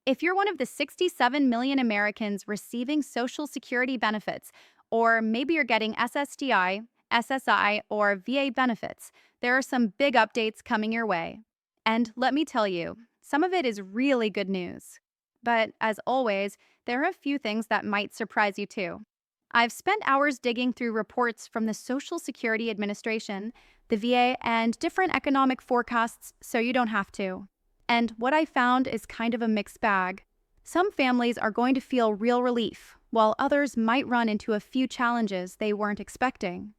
If you're one of the 67 million Americans receiving Social Security benefits, or maybe you're getting SSDI, SSI, or VA benefits, there are some big updates coming your way. And let me tell you, some of it is really good news. But as always, there are a few things that might surprise you too. I've spent hours digging through reports from the Social Security Administration, the VA, and different economic forecasts so you don't have to. And what I found is kind of a mixed bag. Some families are going to feel real relief, while others might run into a few challenges they weren't expecting.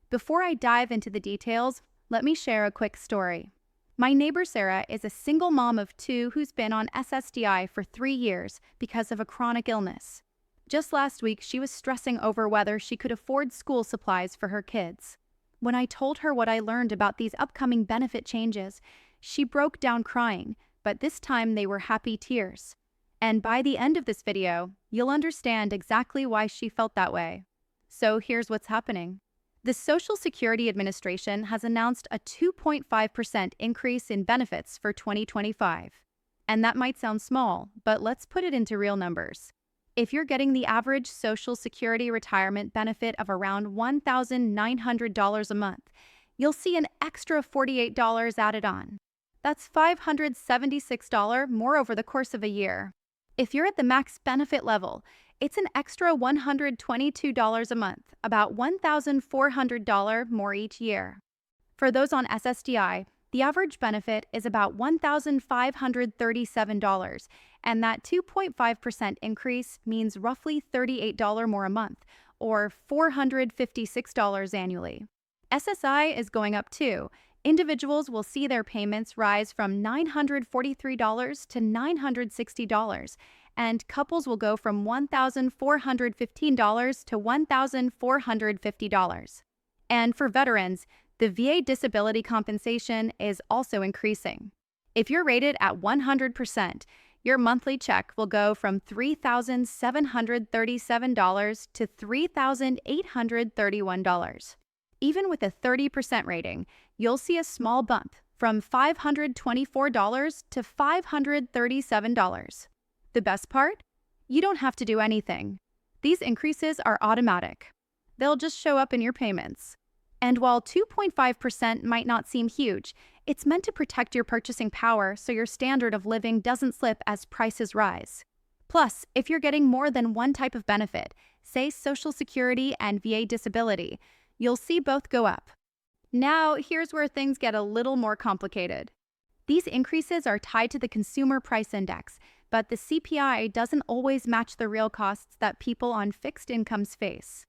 Before I dive into the details, let me share a quick story. My neighbor Sarah is a single mom of two who's been on SSDI for 3 years because of a chronic illness. Just last week, she was stressing over whether she could afford school supplies for her kids. When I told her what I learned about these upcoming benefit changes, she broke down crying, but this time they were happy tears. And by the end of this video, you'll understand exactly why she felt that way. So here's what's happening. The Social Security Administration has announced a 2.5% increase in benefits for 2025. And that might sound small, but let's put it into real numbers. If you're getting the average Social Security retirement benefit of around $1,900 a month, you'll see an extra $48 added on. That's $576 more over the course of a year. If you're at the max benefit level, it's an extra $122 a month, about $1,400 more each year. For those on SSDI, the average benefit is about $1,537, and that 2.5% increase means roughly $38 more a month, or $456 annually. SSI is going up too. Individuals will see their payments rise from $943 to $960, and couples will go from $1,415 to $1,450. And for veterans, the VA disability compensation is also increasing. If you're rated at 100%, your monthly check will go from $3,737 to $3,831. Even with a 30% rating, you'll see a small bump from $524 to $537. The best part? You don't have to do anything. These increases are automatic. They'll just show up in your payments. And while 2.5% might not seem huge, it's meant to protect your purchasing power so your standard of living doesn't slip as prices rise. Plus, if you're getting more than one type of benefit, say Social Security and VA disability, you'll see both go up. Now, here's where things get a little more complicated. These increases are tied to the Consumer Price Index, but the CPI doesn't always match the real costs that people on fixed incomes face.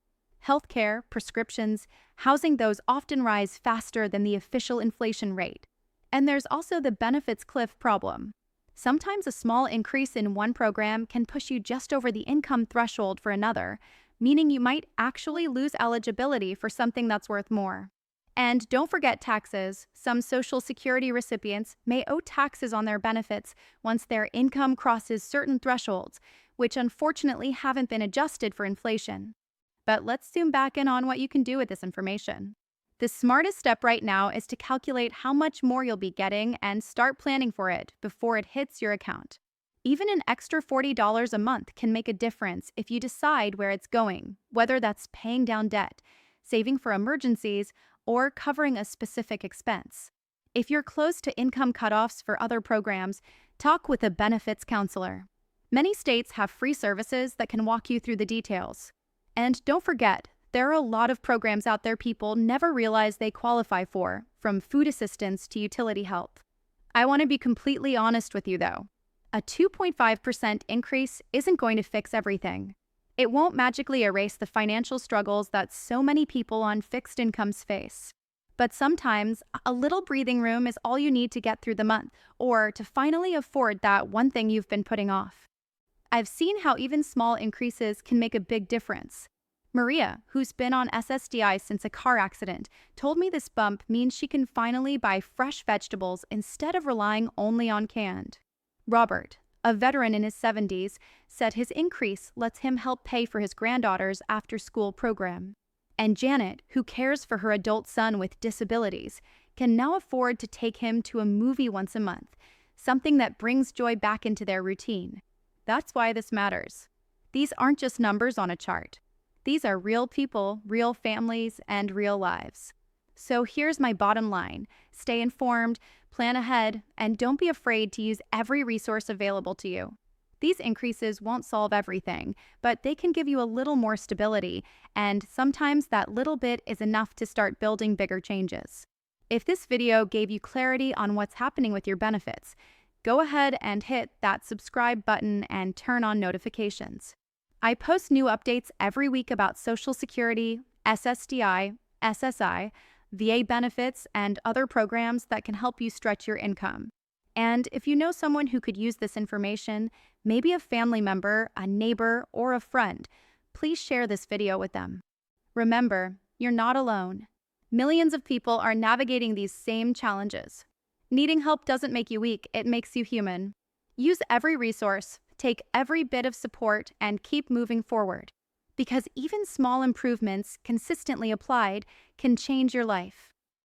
Healthcare, prescriptions, housing, those often rise faster than the official inflation rate. And there's also the benefits cliff problem. Sometimes a small increase in one program can push you just over the income threshold for another, meaning you might actually lose eligibility for something that's worth more. And don't forget taxes. Some Social Security recipients may owe taxes on their benefits once their income crosses certain thresholds, which unfortunately haven't been adjusted for inflation. But let's zoom back in on what you can do with this information. The smartest step right now is to calculate how much more you'll be getting and start planning for it before it hits your account. Even an extra $40 a month can make a difference if you decide where it's going, whether that's paying down debt, saving for emergencies, or covering a specific expense. If you're close to income cutoffs for other programs, talk with a benefits counselor. Many states have free services that can walk you through the details. And don't forget, there are a lot of programs out there people never realize they qualify for, from food assistance to utility help. I want to be completely honest with you though. A 2.5% increase isn't going to fix everything. It won't magically erase the financial struggles that so many people on fixed incomes face. But sometimes, a little breathing room is all you need to get through the month, or to finally afford that one thing you've been putting off. I've seen how even small increases can make a big difference. Maria, who's been on SSDI since a car accident, told me this bump means she can finally buy fresh vegetables instead of relying only on canned. Robert, a veteran in his 70s, said his increase lets him help pay for his granddaughter's after-school program. And Janet, who cares for her adult son with disabilities, can now afford to take him to a movie once a month, something that brings joy back into their routine. That's why this matters. These aren't just numbers on a chart. These are real people, real families, and real lives. So here's my bottom line. Stay informed, plan ahead, and don't be afraid to use every resource available to you. These increases won't solve everything, but they can give you a little more stability, and sometimes that little bit is enough to start building bigger changes. If this video gave you clarity on what's happening with your benefits, go ahead and hit that subscribe button and turn on notifications. I post new updates every week about Social Security, SSDI, SSI, VA benefits, and other programs that can help you stretch your income. And if you know someone who could use this information, maybe a family member, a neighbor, or a friend, please share this video with them. Remember, you're not alone. Millions of people are navigating these same challenges. Needing help doesn't make you weak, it makes you human. Use every resource, take every bit of support, and keep moving forward. Because even small improvements, consistently applied, can change your life.